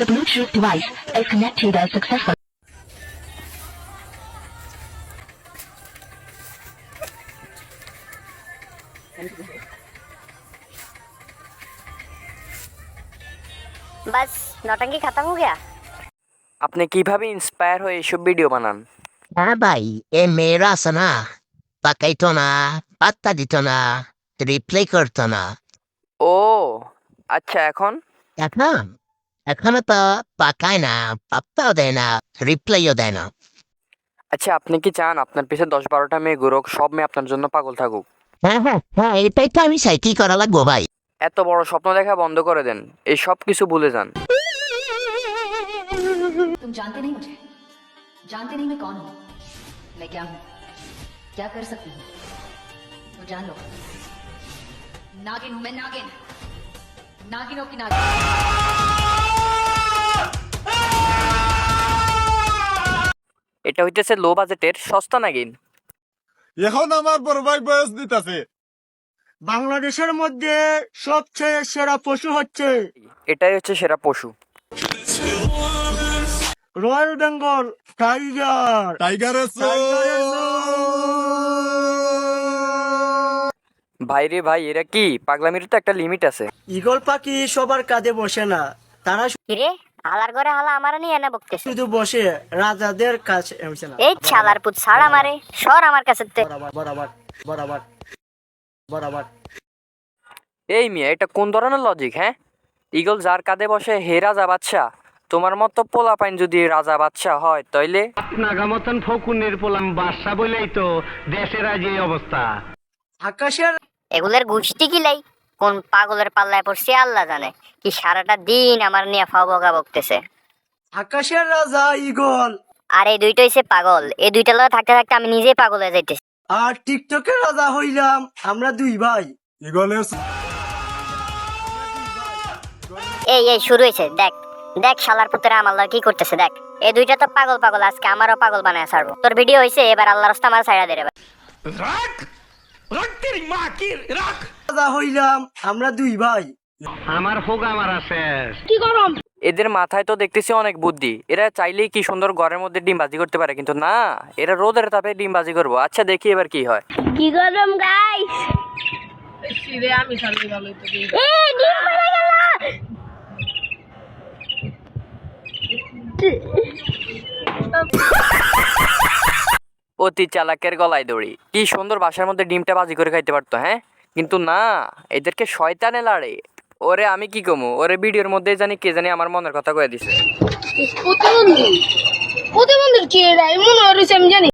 The Bluetooth device is connected successfully. बस नौटंकी खत्म हो गया। আপনি কিভাবে ইন্সপায়ার হয়ে এসব ভিডিও বানান? হ্যাঁ ভাই, এ মেয়েরা আছে না, তাকাইতো না, পাত্তা দিত না, রিপ্লাই করতো না। ও আচ্ছা, এখন এখন এখনো তো তাকায় না, পাত্তাও দেয় না, রিপ্লাইও দেয় না। আচ্ছা, আপনি কি চান আপনার পিছে 10-12টা মেয়ে ঘুরুক, সব মেয়ে আপনার জন্য পাগল থাকুক? হ্যাঁ হ্যাঁ হ্যাঁ, এটাই তো আমি চাই। কি করা লাগবো ভাই? এত বড় স্বপ্ন দেখা বন্ধ করে দেন, এই সব কিছু ভুলে যান। तुम जानते नहीं मुझे, जानते नहीं मैं कौन हूँ, मैं क्या हूँ, क्या कर सकती हूँ, तो जान लो। नागिन हूँ मैं, नागिन, नागिनों की नागिन। এটা হইতেছে লো বাজেটের সস্তা নাগিন। এখন আমার বড় ভাই বয়স দিতেছে। বাংলাদেশের মধ্যে সবচেয়ে সেরা পশু হচ্ছে এটাই হচ্ছে সেরা পশু। Royal Bengal tiger. টাইগারের ভাই রে ভাই, এরা কি পাগলামির তো একটা লিমিট আছে। ঈগল পাখি সবার কাঁধে বসে না, তারা কিরে হালার ঘরে হালা আমার নিয়ে এনে বকতেছে। শুধু বসে রাজাদের কাছে। এই ছালার পুত ছাড় আমারে, সর আমার কাছে। বরাবর বরাবর বরাবর বরাবর। এই মিয়া, এটা কোন ধরনের লজিক? হ্যাঁ, ইগল যার কাঁধে বসে হে রাজা বাদশা। তোমার মতো পোলা পাইন যদি রাজা বাদশা হয় তাইলে নাগা মতন ফকুনের পোলাম বাদশা বলেই তো দেশের আজ এই অবস্থা। আকাশের এগুলোর গুষ্টি কি লাই, কোন পাগলের পাল্লায় পড়ছে আল্লাহ জানে। কি সারাটা দিন আমার নিয়ে ফাও বকা বকতেছে। আকাশের রাজা ঈগল, আর এই দুইটা হইছে পাগল। এই দুইটা লগে থাকতে থাকতে আমি নিজেই পাগল হয়ে যাইতেছি। আর টিকটকের রাজা হইলাম আমরা দুই ভাই। ঈগলের এই এই শুরু হয়েছে, দেখ দেখ শালার পুত্রে আমার লগে কি করতেছে দেখ। এই দুইটা তো পাগল পাগল, আজকে আমারও পাগল বানায় ছাড়বো। তোর ভিডিও হয়েছে, এবার আল্লাহ রাস্তা আমার ছাইড়া দে রে। রাজা হইলাম আমরা দুই ভাই। আমার হোক আমার শেষ। এদের মাথায় তো দেখতেছি অনেক বুদ্ধি। এরা চাইলেই কি সুন্দর ঘরের মধ্যে ডিমবাজি করতে পারে, কিন্তু না, এরা রোদের তাপে ডিমবাজি করবো। আচ্ছা, দেখি এবার কি হয়। কি গরম গাইস, অতি চালাকের গলায় দড়ি। কি সুন্দর বাসার মধ্যে ডিমটা বাজি করে খাইতে পারতো। হ্যাঁ, কিন্তু না, এদেরকে শয়তানে লাড়ে। ওরে আমি কি কমু, ওরে ভিডিওর মধ্যে জানি কে জানি আমার মনের কথা কয়ে দিছে। প্রতিবন্ধী কি এরা এমন হয়েছে আমি জানি।